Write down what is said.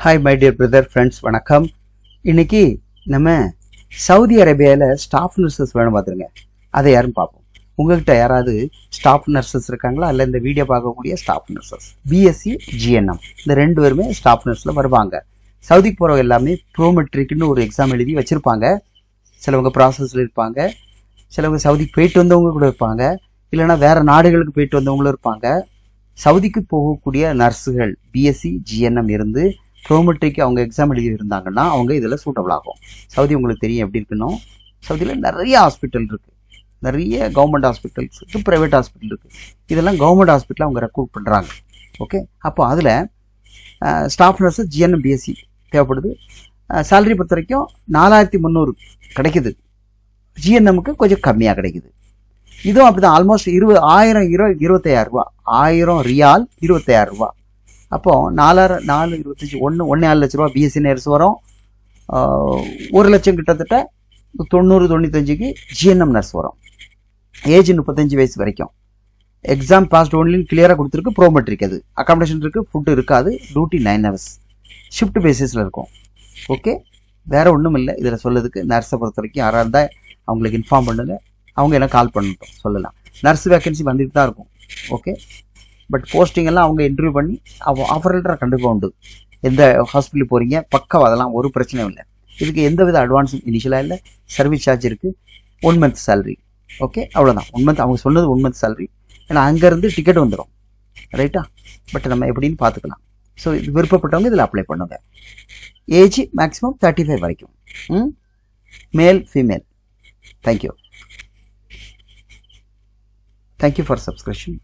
Hi my dear brother friends, வணக்கம். இன்னைக்கு நம்ம சவுதி அரேபியாவில் ஸ்டாஃப் நர்சஸ் வேணும் பார்த்துருங்க. அதை யாரும் பார்ப்போம். உங்கள்கிட்ட யாராவது ஸ்டாஃப் நர்சஸ் இருக்காங்களா? இல்லை இந்த வீடியோ பார்க்கக்கூடிய ஸ்டாஃப் நர்சஸ் பிஎஸ்சி ஜிஎன்எம் இந்த ரெண்டு பேருமே ஸ்டாஃப் நர்ஸில் வருவாங்க. சவுதிக்கு போகிறவங்க எல்லாமே ப்ரோமெட்ரிக்னு ஒரு எக்ஸாம் எழுதி வச்சுருப்பாங்க. சிலவங்க ப்ராசஸில் இருப்பாங்க, சிலவங்க சவுதிக்கு போயிட்டு வந்தவங்க கூட இருப்பாங்க, இல்லைனா வேறு நாடுகளுக்கு போயிட்டு வந்தவங்களும் இருப்பாங்க. சவுதிக்கு போகக்கூடிய நர்ஸுகள் பிஎஸ்சி ஜிஎன்எம் இருந்து ப்ரோமெட்ரிக்கு அவங்க எக்ஸாம் எழுதி இருந்தாங்கன்னா அவங்க இதில் சூட்டபிள் ஆகும். சவுதி உங்களுக்கு தெரியும் எப்படி இருக்கணும். சவுதியில் நிறைய ஹாஸ்பிட்டல் இருக்குது, நிறைய கவர்மெண்ட் ஹாஸ்பிட்டல்ஸ் இருக்குது, ப்ரைவேட் ஹாஸ்பிட்டல் இருக்குது. இதெல்லாம் கவர்மெண்ட் ஹாஸ்பிட்டலில் அவங்க ரெக்ரூட் பண்ணுறாங்க. ஓகே, அப்போ அதில் ஸ்டாஃப் நர்ஸு ஜிஎன்எம் பிஎஸ்சி தேவைப்படுது. சேலரி பொறுத்த வரைக்கும் 4300 கிடைக்குது. ஜிஎன்எம்முக்கு கொஞ்சம் கம்மியாக கிடைக்குது. இதுவும் அப்படி தான். ஆல்மோஸ்ட் 25,000 ரூபா, 1000 ரியால் 25,000 ரூபா. அப்போது 4,25 1.4 லட்ச ரூபா பிஎஸ்சி நர்ஸ் வரும். 1 லட்சம் கிட்டத்தட்ட 90-95க்கு ஜிஎன்எம் நர்ஸ் வரும். ஏஜ் 35 வயசு வரைக்கும். எக்ஸாம் பாஸ்ட் ஒன்லின்னு கிளியராக கொடுத்துருக்கு. ப்ரோமெட்ரிக் அது அக்காமடேஷன் இருக்குது, ஃபுட்டு இருக்காது, டியூட்டி 9 ஹவர்ஸ், ஷிஃப்ட் பேசிஸில் இருக்கும். ஓகே, வேறு ஒன்றும் இல்லை இதில் சொல்லதுக்கு. நர்ஸை பொறுத்த வரைக்கும் யாராக இருந்தால் அவங்களுக்கு இன்ஃபார்ம் பண்ணுங்கள், அவங்க என்ன கால் பண்ணிட்டோம் சொல்லலாம். நர்ஸ் வேக்கன்சி வந்துட்டு தான் இருக்கும். ஓகே, பட் போஸ்டிங் எல்லாம் அவங்க இன்டர்வியூ பண்ணி ஆஃபர் லெட்டர் கண்டிப்பாக உண்டு. எந்த ஹாஸ்பிட்டல் போகிறீங்க பக்கம், அதெல்லாம் ஒரு பிரச்சனையும் இல்லை. இதுக்கு எந்த வித அட்வான்ஸும் இனிஷியலாக இல்லை. சர்வீஸ் சார்ஜ் இருக்குது. 1 மந்த் சேலரி. ஓகே, அவ்வளோதான். 1 மந்த் அவங்க சொன்னது 1 மந்த் சேலரி. ஏன்னா அங்கேருந்து டிக்கெட் வந்துடும், ரைட்டா? பட் நம்ம எப்படின்னு பார்த்துக்கலாம். ஸோ இது விருப்பப்பட்டவங்க இதில் அப்ளை பண்ணுங்க. ஏஜ் மேக்ஸிமம் 35 வரைக்கும். Male female. Thank you for subscription.